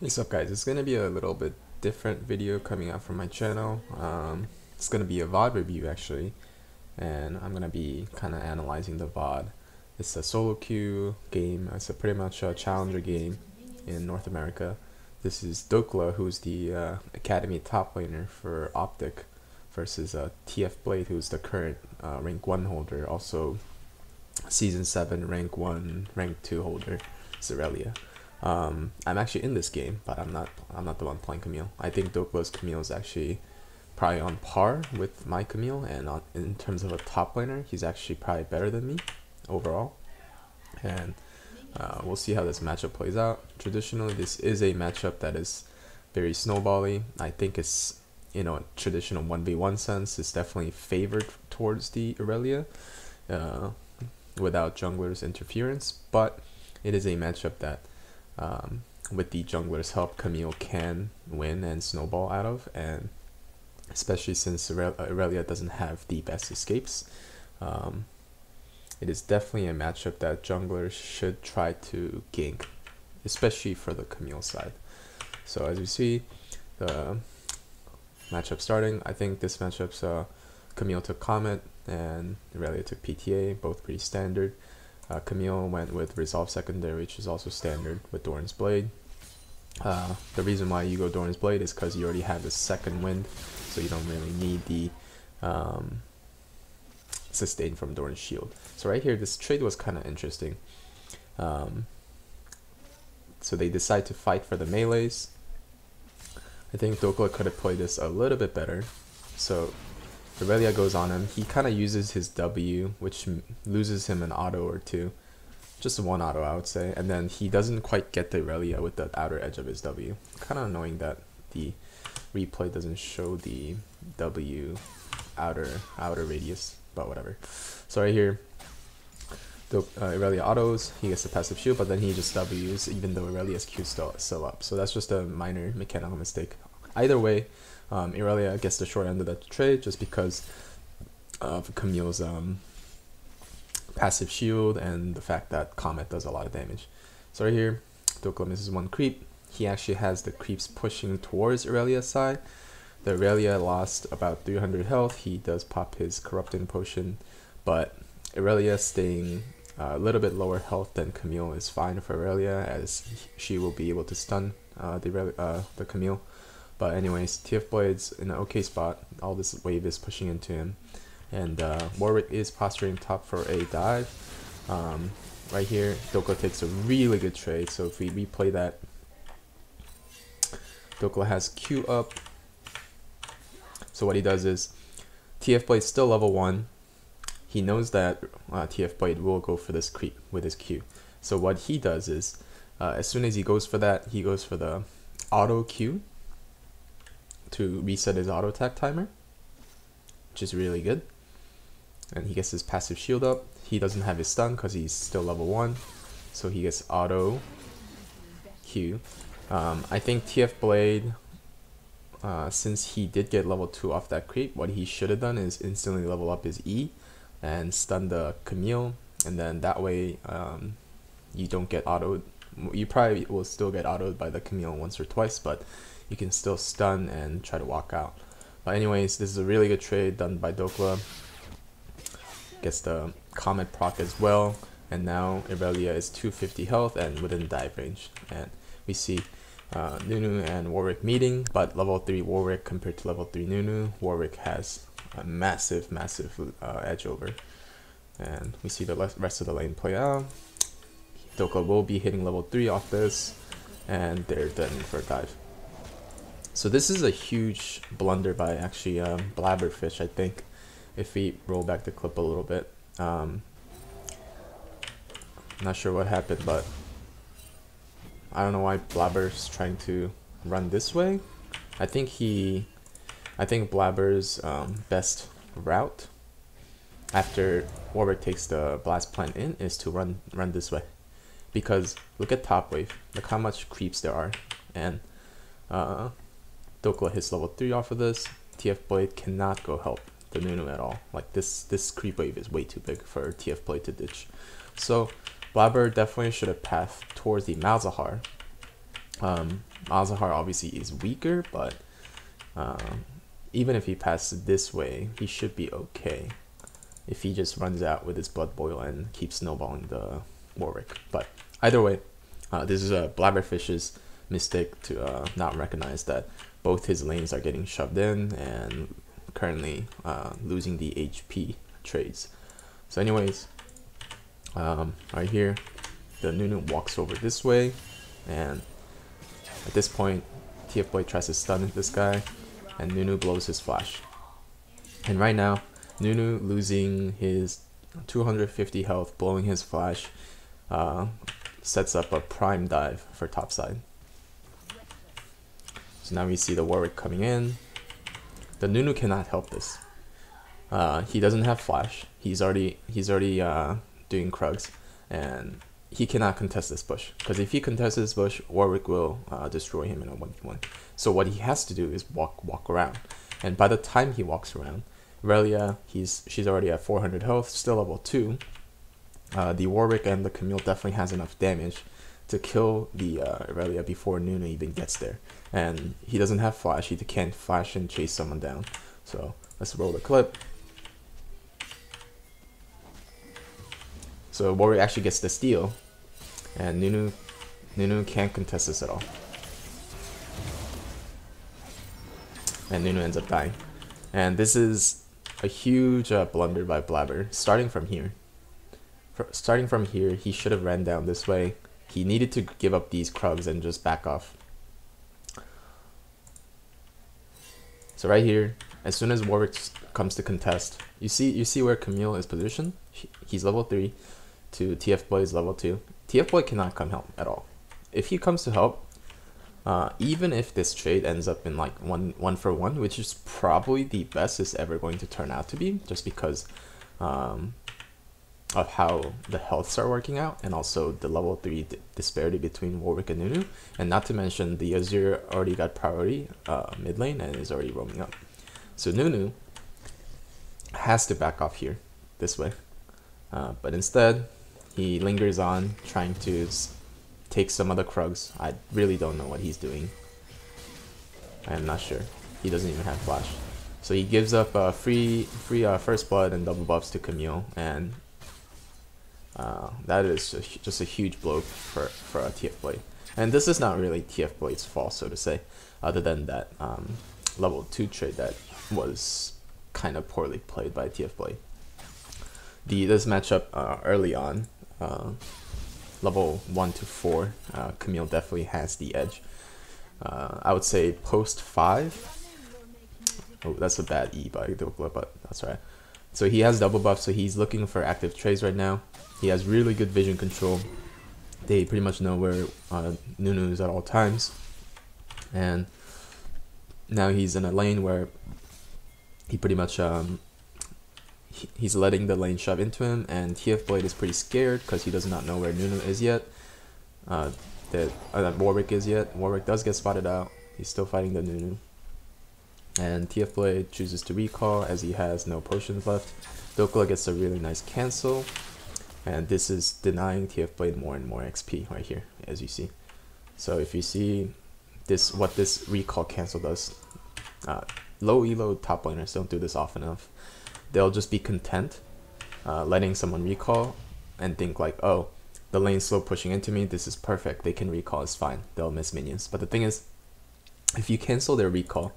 What's up guys, it's gonna be a little bit different video coming out from my channel. It's gonna be a VOD review actually, and I'm gonna be kind of analyzing the VOD. It's a solo queue game. It's a pretty much a challenger game in North America. This is Dhokla, who's the academy top laner for Optic, versus TF Blade, who's the current rank 1 holder, also season 7 rank 1 rank 2 holder, Zerelia. I'm actually in this game, but I'm not the one playing Camille. I think Dhokla's Camille is actually probably on par with my Camille, and in terms of a top laner, he's actually probably better than me overall. And we'll see how this matchup plays out. Traditionally, this is a matchup that is very snowbally. I think it's, you know, a traditional 1v1 sense, it's definitely favored towards the Aurelia without jungler's interference, but it is a matchup that with the jungler's help, Camille can win and snowball out of, and especially since Aurelia doesn't have the best escapes, it is definitely a matchup that junglers should try to gank, especially for the Camille side. So as you see, the matchup starting, I think this matchup's Camille took Comet and Aurelia took PTA, both pretty standard. Camille went with Resolve Secondary, which is also standard with Doran's Blade. The reason why you go Doran's Blade is because you already have the second wind, so you don't really need the sustain from Doran's Shield. So right here, this trade was kind of interesting. So they decide to fight for the melees. I think Dhokla could have played this a little bit better. So Aurelia goes on him. He kind of uses his W, which loses him an auto or two. Just one auto, I would say. And then he doesn't quite get the Aurelia with the outer edge of his W. Kind of annoying that the replay doesn't show the W outer radius, but whatever. So right here, Aurelia autos, he gets the passive shield, but then he just Ws, even though Aurelia's Q still up. So that's just a minor mechanical mistake. Either way, Aurelia gets the short end of the trade just because of Camille's passive shield and the fact that Comet does a lot of damage. So right here, Dhokla misses one creep. He actually has the creeps pushing towards Aurelia's side. The Aurelia lost about 300 health. He does pop his corrupting potion, but Aurelia staying a little bit lower health than Camille is fine for Aurelia, as she will be able to stun the Camille. But anyways, TF Blade's in an okay spot. All this wave is pushing into him, and Warwick is posturing top for a dive. Right here, Dhokla takes a really good trade. So if we replay that, Dhokla has Q up. So what he does is, TF Blade's still level 1. He knows that TF Blade will go for this creep with his Q. So what he does is, as soon as he goes for that, he goes for the auto Q to reset his auto attack timer, which is really good. And he gets his passive shield up. He doesn't have his stun because he's still level 1, so he gets auto Q. I think TF Blade, since he did get level 2 off that creep, what he should have done is instantly level up his E and stun the Camille, and then that way you don't get autoed. You probably will still get autoed by the Camille once or twice, but you can still stun and try to walk out. But anyways, this is a really good trade done by Dhokla. Gets the Comet proc as well, and now Aurelia is 250 health and within dive range. And we see Nunu and Warwick meeting, but level 3 Warwick compared to level 3 Nunu, Warwick has a massive edge over. And we see the rest of the lane play out. Dhokla will be hitting level 3 off this, and they're done for a dive. So this is a huge blunder by actually Blabberfish, I think, if we roll back the clip a little bit. Not sure what happened, but I don't know why Blabber's trying to run this way. I think Blabber's best route after Warwick takes the blast plant in is to run this way, because look at top wave, look how much creeps there are, and Dhokla hits level 3 off of this. TF Blade cannot go help the Nunu at all. Like this creep wave is way too big for TF Blade to ditch. So Blabber definitely should have pathed towards the Malzahar Azahar obviously is weaker, but even if he passes this way, he should be okay if he just runs out with his Blood Boil and keeps snowballing the Warwick. But either way, this is a Blabberfish's mistake to not recognize that both his lanes are getting shoved in and currently losing the HP trades. So anyways, right here, the Nunu walks over this way, and at this point, TF Blade tries to stun this guy, and Nunu blows his flash. And right now, Nunu losing his 250 health, blowing his flash, sets up a prime dive for topside. So now we see the Warwick coming in. The Nunu cannot help this. He doesn't have flash. He's already doing Krugs, and he cannot contest this bush, because if he contests this bush, Warwick will destroy him in a 1v1. So what he has to do is walk around, and by the time he walks around, Irelia, she's already at 400 health, still level 2. The Warwick and the Camille definitely has enough damage to kill the Irelia before Nunu even gets there, and he doesn't have flash. He can't flash and chase someone down. So let's roll the clip. So Warwick actually gets the steal, and Nunu can't contest this at all. And Nunu ends up dying. And this is a huge blunder by Blabber, starting from here. Starting from here, he should have ran down this way. He needed to give up these Krugs and just back off. So right here, as soon as Warwick comes to contest, you see where Camille is positioned? He's level 3 to TF Boy is level 2. TF Boy cannot come help at all. If he comes to help, even if this trade ends up in like one for one, which is probably the best it's ever going to turn out to be, just because of how the healths are working out, and also the level 3 disparity between Warwick and Nunu, and not to mention the Azir already got priority mid lane and is already roaming up. So Nunu has to back off here, this way, but instead he lingers on, trying to take some of the Krugs. I really don't know what he's doing. I am not sure. He doesn't even have flash. So he gives up free first blood and double buffs to Camille, and that is just a huge blow for TF Blade. And this is not really TF Blade's fault, so to say, other than that level 2 trade that was kind of poorly played by TF Blade. This matchup early on, level 1 to 4, Camille definitely has the edge. I would say post 5. Oh, that's a bad E by Dhokla, but that's right. So he has double buff, so he's looking for active trades right now. He has really good vision control. They pretty much know where Nunu is at all times. And now he's in a lane where he pretty much he's letting the lane shove into him, and TF Blade is pretty scared because he does not know where Nunu is yet. That Warwick is yet. Warwick does get spotted out. He's still fighting the Nunu. And TF Blade chooses to recall as he has no potions left. Dhokla gets a really nice cancel, and this is denying TF Blade more and more XP right here, as you see. So if you see this, what this recall cancel does, low elo top laners don't do this often enough. They'll just be content letting someone recall and think like, oh, the lane's slow pushing into me, this is perfect, they can recall, it's fine, they'll miss minions. But the thing is, if you cancel their recall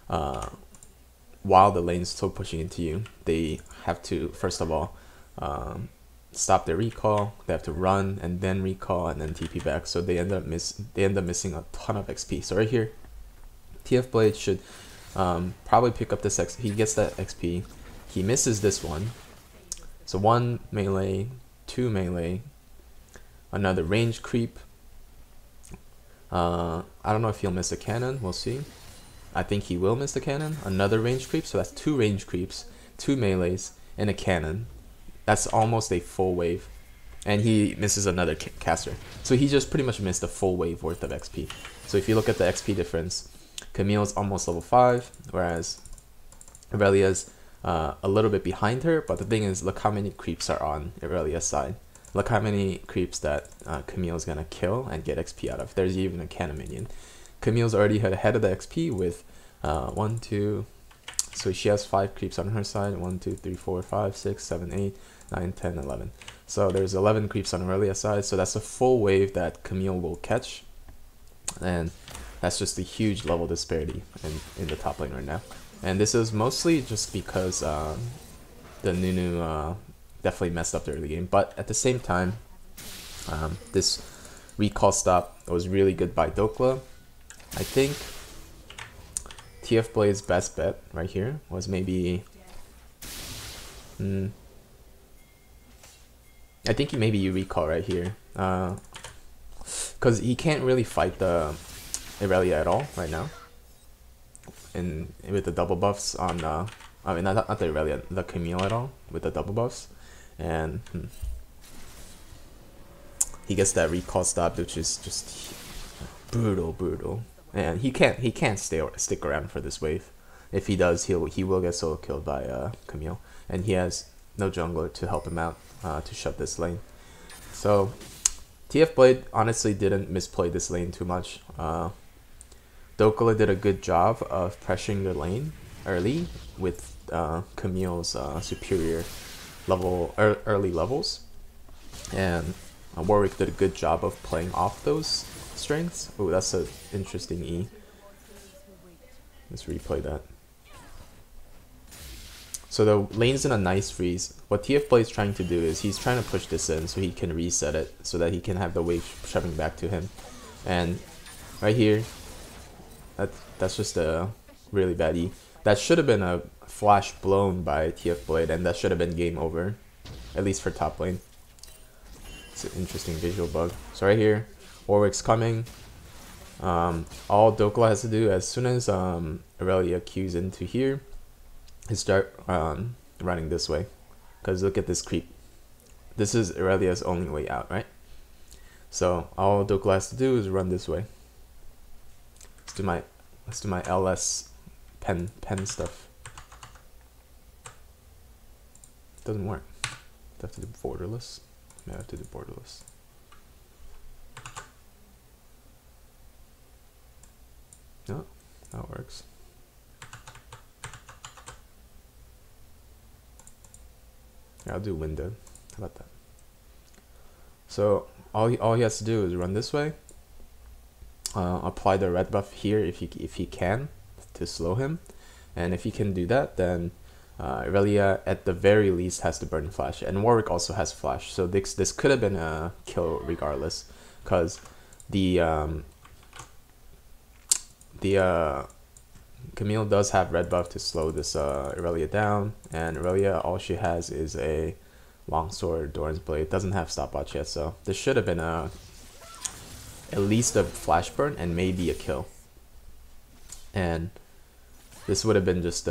while the lane's still pushing into you, they have to, first of all, stop their recall, they have to run and then recall and then TP back, so they end up missing a ton of XP. So right here, TF Blade should probably pick up this XP. He gets that XP, he misses this one, so 1 melee, 2 melee, another range creep. I don't know if he'll miss a cannon, we'll see. I think he will miss the cannon. Another range creep, so that's 2 range creeps, 2 melees, and a cannon. That's almost a full wave. And he misses another caster. So he just pretty much missed a full wave worth of XP. So if you look at the XP difference, Camille's almost level 5, whereas Irelia's a little bit behind her. But the thing is, look how many creeps are on Irelia's side. Look how many creeps that Camille's gonna kill and get XP out of. There's even a cannon minion. Camille's already ahead of the XP with 1, 2. So she has 5 creeps on her side. 1, 2, 3, 4, 5, 6, 7, 8, 9, 10, 11. So there's 11 creeps on Aurelia's side. So that's a full wave that Camille will catch. And that's just a huge level disparity in the top lane right now. And this is mostly just because the Nunu definitely messed up the early game. But at the same time, this recall stop was really good by Dhokla. I think TF Blade's best bet right here was maybe... I think maybe you recall right here. Because he can't really fight the Irelia at all right now. And with the double buffs on... I mean, not the Irelia, the Camille at all, with the double buffs. And he gets that recall stop, which is just brutal. And he can't stick around for this wave. If he does, he will get solo killed by Camille, and he has no jungler to help him out to shut this lane. So TF Blade honestly didn't misplay this lane too much. Dhokla did a good job of pressuring the lane early with Camille's superior early levels, and Warwick did a good job of playing off those strengths. Oh, that's an interesting E. Let's replay that. So the lane's in a nice freeze. What TF Blade is trying to do is he's trying to push this in so he can reset it, so that he can have the wave shoving back to him. And right here, that's just a really bad E. That should have been a flash blown by TF Blade, and that should have been game over, at least for top lane. It's an interesting visual bug. So right here, Warwick's coming. All Dhokla has to do as soon as Irelia queues into here is start running this way. Because look at this creep. This is Irelia's only way out, right? So all Dhokla has to do is run this way. Let's do my LS pen stuff. Doesn't work. I have to do borderless. I have to do borderless. No, that works. Yeah, I'll do window. How about that? So all he has to do is run this way. Apply the red buff here if he can to slow him, and if he can do that, then Irelia at the very least has to burn flash, and Warwick also has flash. So this could have been a kill regardless, because the Camille does have red buff to slow this Irelia down, and Irelia, all she has is a longsword, Doran's blade, doesn't have stopwatch yet, so this should have been at least a flash burn and maybe a kill. And this would have been just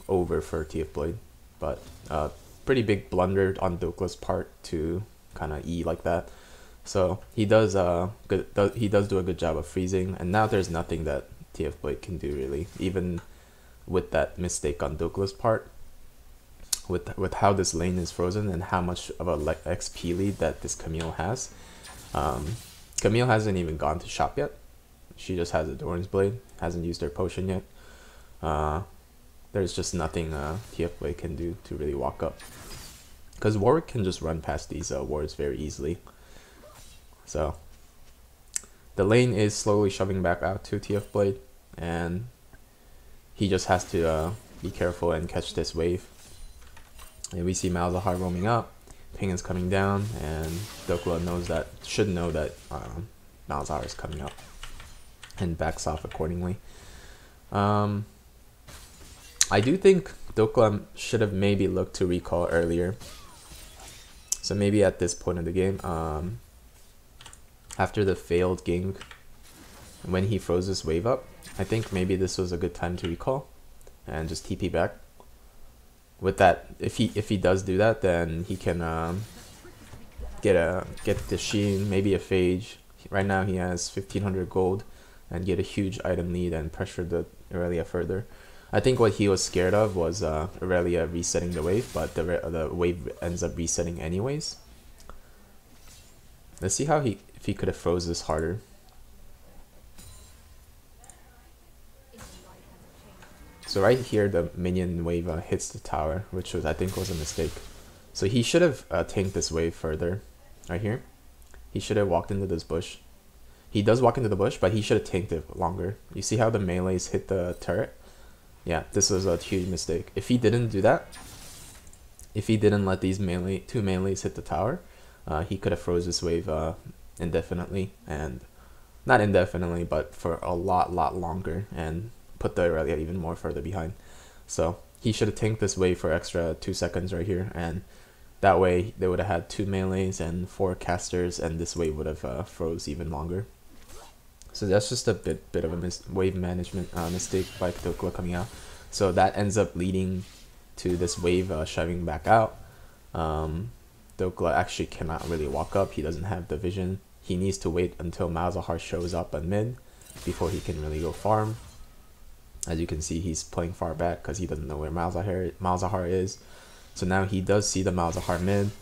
over for TF Blade, but pretty big blunder on Dhokla's part to kind of E like that. So he does do a good job of freezing, and now there's nothing that TF Blade can do really, even with that mistake on Dhokla's part. With how this lane is frozen and how much of a XP lead that this Camille has. Camille hasn't even gone to shop yet. She just has a Doran's blade, hasn't used her potion yet. There's just nothing TF Blade can do to really walk up, because Warwick can just run past these wards very easily. So the lane is slowly shoving back out to TF Blade, and he just has to be careful and catch this wave. And we see Malzahar roaming up, ping is coming down, and Dhokla should know that Malzahar is coming up, and backs off accordingly. I do think Dhokla should have maybe looked to recall earlier. So maybe at this point of the game, after the failed gank, when he froze this wave up, I think maybe this was a good time to recall and just TP back. With that, if he does do that, then he can get the Sheen, maybe a Phage. Right now he has 1500 gold, and get a huge item lead and pressure the Irelia further. I think what he was scared of was Irelia resetting the wave, but the wave ends up resetting anyways. Let's see how if he could have froze this harder. So right here, the minion wave hits the tower, which was, I think, was a mistake. So he should have tanked this wave further. Right here, he should have walked into this bush. He does walk into the bush, but he should have tanked it longer. You see how the melees hit the turret? Yeah, this was a huge mistake. If he didn't do that, if he didn't let these two melees hit the tower, he could have froze this wave indefinitely, and not indefinitely, but for a lot longer, and put the Aurelia even more further behind. So he should have tanked this wave for extra 2 seconds right here, and that way they would have had 2 melees and 4 casters, and this wave would have froze even longer. So that's just a bit of a wave management mistake by Dhokla coming out. So that ends up leading to this wave shoving back out. Dhokla actually cannot really walk up. He doesn't have the vision. He needs to wait until Malzahar shows up at mid before he can really go farm. As you can see, he's playing far back because he doesn't know where Malzahar is. So now he does see the Malzahar mid,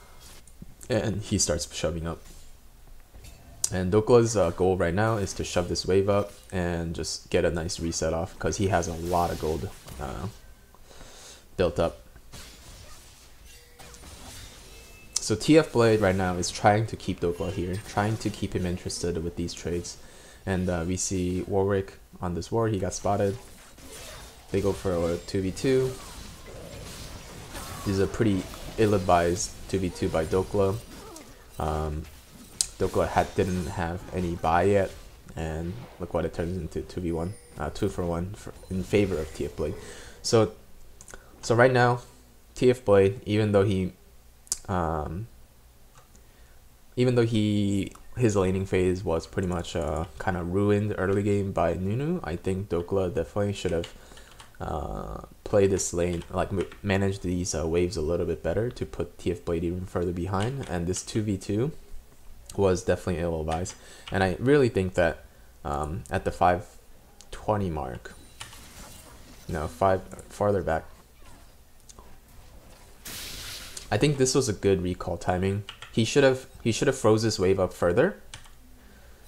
and he starts shoving up. And Dhokla's goal right now is to shove this wave up and just get a nice reset off, because he has a lot of gold built up. So TF Blade right now is trying to keep Dhokla here, trying to keep him interested with these trades. And we see Warwick on this ward, he got spotted. They go for a 2v2. This is a pretty ill-advised 2v2 by Dhokla. Dhokla didn't have any buy yet, and look what it turns into, 2v1, 2 for 1 in favor of TF Blade. So right now, TF Blade, even though his laning phase was pretty much kind of ruined early game by Nunu, I think Dhokla definitely should have play this lane, like manage these waves a little bit better to put TF Blade even further behind. And this 2v2 was definitely ill-advised, and I really think that at the 520 mark, no, farther back, I think this was a good recall timing. He should have froze this wave up further.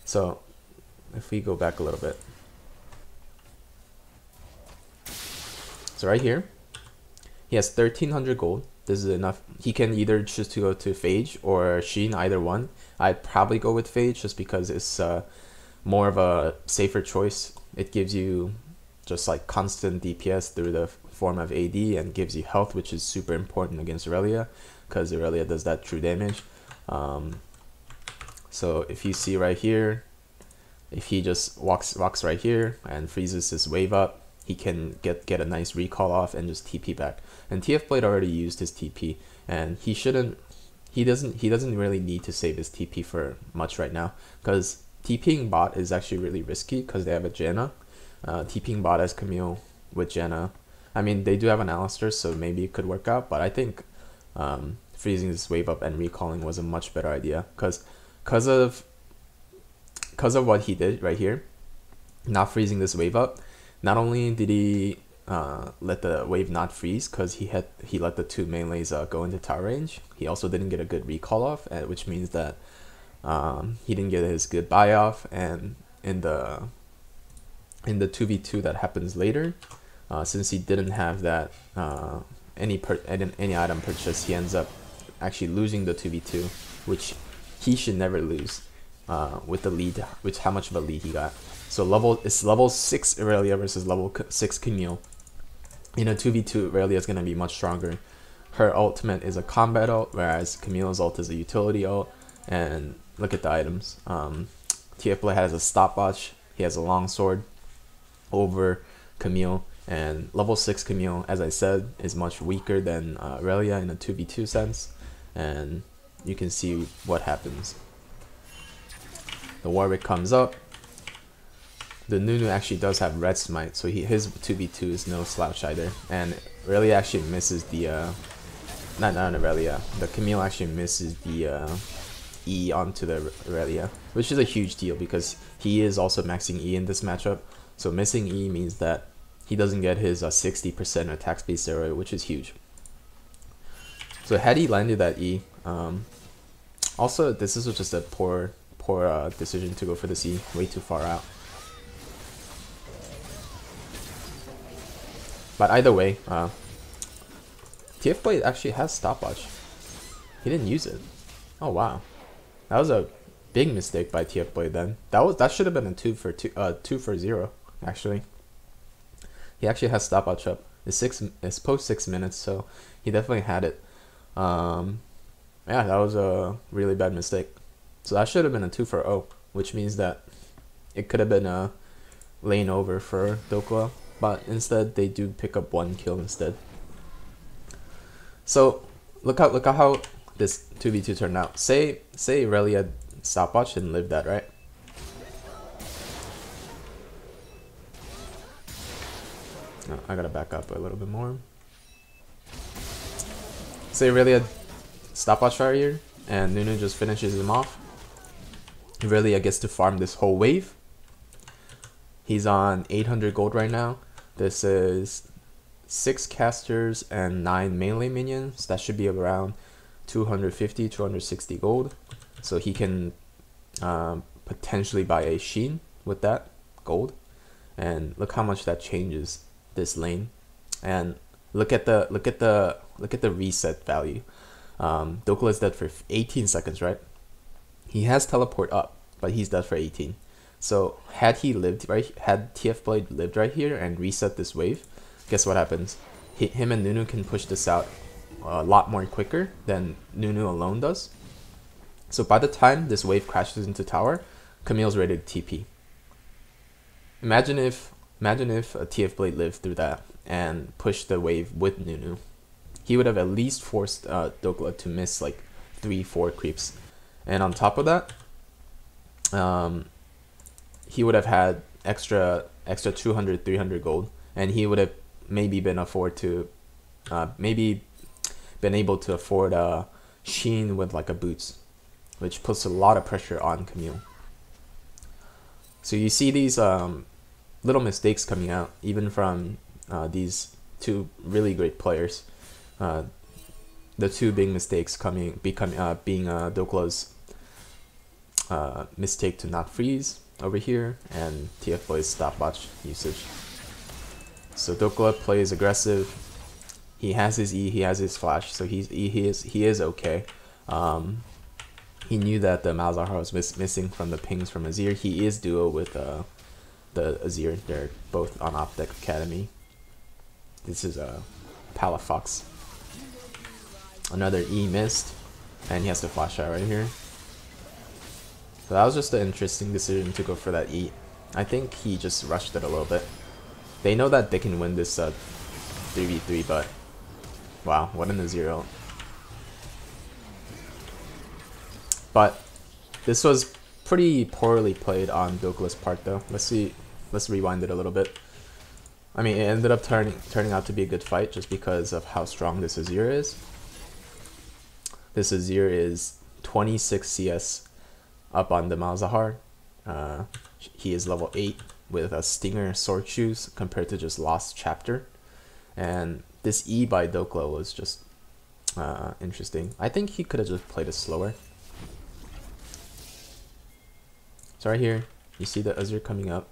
So if we go back a little bit, so right here, he has 1300 gold. This is enough. He can either choose to go to Phage or Sheen, either one. I'd probably go with Phage just because it's more of a safer choice. It gives you just like constant DPS through the form of AD, and gives you health, which is super important against Aurelia, because Aurelia does that true damage. So if you see right here, if he just walks right here and freezes this wave up, he can get a nice recall off and just TP back. And TF Blade already used his TP, and he doesn't really need to save his TP for much right now, because TPing bot is actually really risky because they have a Janna. TPing bot as Camille with Janna, I mean, they do have an Alistar, so maybe it could work out, but I think freezing this wave up and recalling was a much better idea, because of what he did right here, not freezing this wave up. Not only did he let the wave not freeze because he let the 2 melees go into tower range, he also didn't get a good recall off, which means that he didn't get his good buy off, and in the 2v2 that happens later, since he didn't have that any item purchase, he ends up actually losing the 2v2, which he should never lose with the lead, with how much of a lead he got. So it's level 6 Aurelia versus level 6 Camille. In a 2v2, Aurelia is going to be much stronger. Her ultimate is a combat ult, whereas Camille's ult is a utility ult. And look at the items. TF Blade has a stopwatch. He has a longsword over Camille. And level 6 Camille, as I said, is much weaker than Aurelia in a 2v2 sense. And you can see what happens. The Warwick comes up. The Nunu actually does have red smite, so his 2v2 is no slouch either. And Aurelia actually misses the not Aurelia, the Camille actually misses the E onto the Aurelia, which is a huge deal because he is also maxing E in this matchup. So missing E means that he doesn't get his 60% attack speed steroid, which is huge. So had he landed that E, Also, this is just a poor decision to go for the C, way too far out. But either way, TF Blade actually has stopwatch. He didn't use it. Oh wow, that was a big mistake by TF Blade. Then that should have been a 2 for 0 actually. He actually has stopwatch up. It's post 6 minutes, so he definitely had it. Yeah, that was a really bad mistake. So that should have been a 2 for 0, which means that it could have been a lane over for Dhokla, but instead they do pick up 1 kill instead. So look at how this 2v2 turned out. Say Irelia had stopwatch and lived that, right? Oh, I gotta back up a little bit more. Say Irelia had stopwatch right here, and Nunu just finishes him off. Irelia gets to farm this whole wave. He's on 800 gold right now. This is 6 casters and 9 melee minions. That should be around 250, 260 gold. So he can potentially buy a Sheen with that gold. And look how much that changes this lane. And look at the reset value. Dhokla is dead for 18 seconds, right? He has teleport up, but he's dead for 18. So had he lived right, had TF Blade lived right here and reset this wave, guess what happens? Him and Nunu can push this out a lot more quicker than Nunu alone does. So by the time this wave crashes into tower, Camille's ready to TP. Imagine if a TF Blade lived through that and pushed the wave with Nunu. He would have at least forced Dhokla to miss like 3-4 creeps. And on top of that, he would have had extra 200, 300 gold, and he would have maybe been able to afford a Sheen with like a boots, which puts a lot of pressure on Camille. So you see these little mistakes coming out, even from these 2 really great players. The 2 big mistakes being Dhokla's mistake to not freeze over here, and TF Blade's stopwatch usage. So Dhokla plays aggressive. He has his E, he has his flash, so he is okay. He knew that the Malzahar was missing from the pings from Azir. He is duo with the Azir. They're both on Optic Academy. This is a Palafox. Another E missed, and he has to flash out right here. So that was just an interesting decision to go for that E. I think he just rushed it a little bit. They know that they can win this 3v3, but wow, what an Azir ult. But this was pretty poorly played on Dhokla's part though. Let's rewind it a little bit. I mean, it ended up turning out to be a good fight just because of how strong this Azir is. This Azir is 26 CS up on the Malzahar. He is level 8 with a Stinger sword shoes compared to just Lost Chapter. And this E by Dhokla was just interesting. I think he could have just played it slower. So right here, you see the Azir coming up.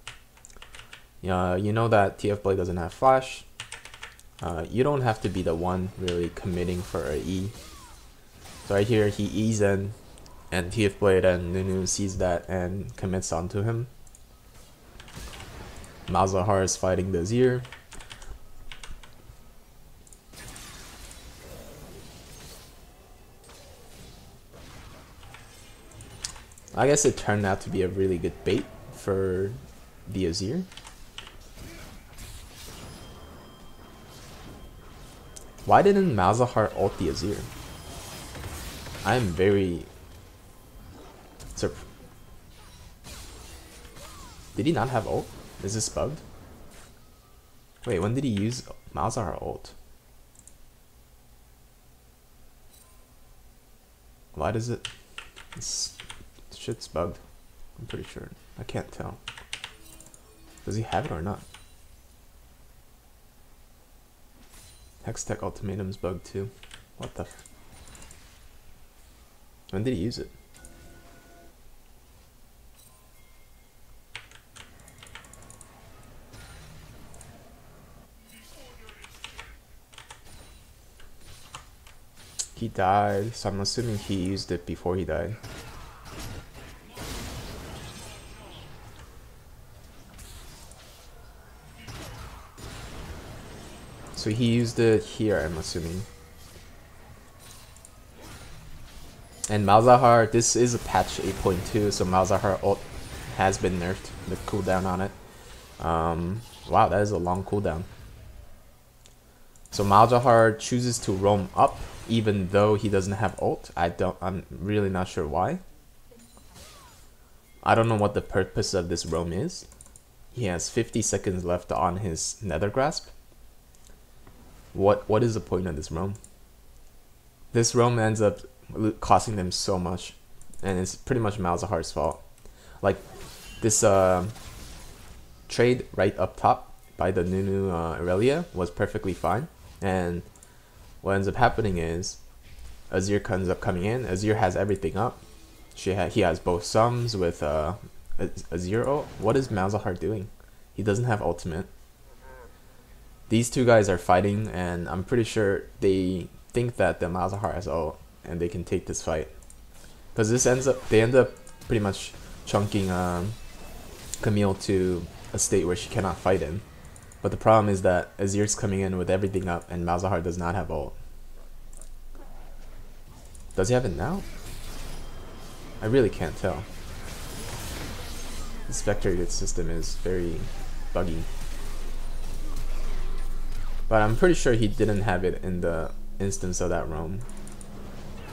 You know that TF Blade doesn't have flash. You don't have to be the one really committing for a E. So right here, he E's in, and TF Blade and Nunu sees that and commits onto him. Malzahar is fighting the Azir. I guess it turned out to be a really good bait for the Azir. Why didn't Malzahar ult the Azir? I'm very surprised. Did he not have ult? Is this bugged? Wait, when did he use Malzahar ult? Why does it... This shit's bugged. I'm pretty sure. I can't tell. Does he have it or not? Hextech Ultimatum's bugged too. What the f... When did he use it? He died, so I'm assuming he used it before he died. So he used it here, I'm assuming. And Malzahar, this is a patch 8.2, so Malzahar ult has been nerfed, the cooldown on it. Wow, that is a long cooldown. So Malzahar chooses to roam up even though he doesn't have ult. I'm really not sure why. I don't know what the purpose of this roam is. He has 50 seconds left on his Nether Grasp. What is the point of this roam? This roam ends up costing them so much, and it's pretty much Malzahar's fault. Like this trade right up top by the Nunu Aurelia was perfectly fine, and what ends up happening is Azir ends up coming in. Azir has everything up. He has both sums with Azir ult. What is Malzahar doing? He doesn't have ultimate. These two guys are fighting, and I'm pretty sure they think that the Malzahar has ult and they can take this fight, because they end up pretty much chunking Camille to a state where she cannot fight in. But the problem is that Azir's coming in with everything up and Malzahar does not have ult. Does he have it now? I really can't tell. The spectated system is very buggy. But I'm pretty sure he didn't have it in the instance of that roam.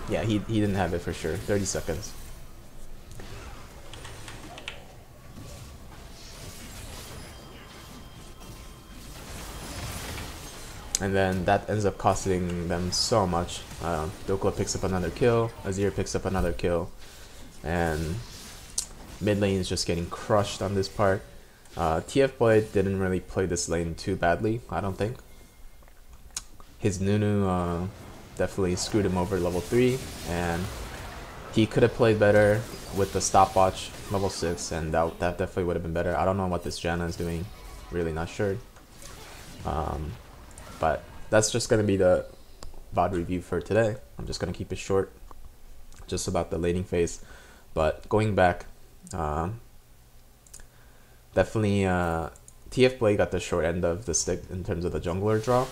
Yeah, he didn't have it for sure. 30 seconds. And then that ends up costing them so much. Dhokla picks up another kill, Azir picks up another kill, and mid lane is just getting crushed on this part. TF Blade didn't really play this lane too badly, I don't think. His Nunu definitely screwed him over level 3, and he could have played better with the stopwatch level 6, and that definitely would have been better. I don't know what this Janna is doing, really not sure. But that's just going to be the VOD review for today. I'm just going to keep it short, just about the laning phase. But going back, definitely TF Blade got the short end of the stick in terms of the jungler draw.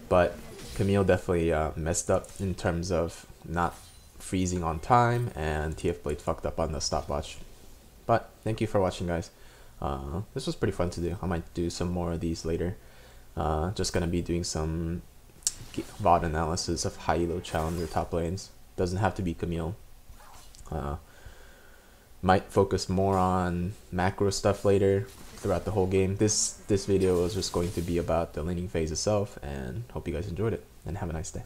But Camille definitely messed up in terms of not freezing on time, and TF Blade fucked up on the stopwatch. But thank you for watching, guys. This was pretty fun to do. I might do some more of these later. Just gonna be doing some VOD analysis of high elo challenger top lanes. Doesn't have to be Camille. Might focus more on macro stuff later throughout the whole game. This video is just going to be about the laning phase itself, and hope you guys enjoyed it, and have a nice day.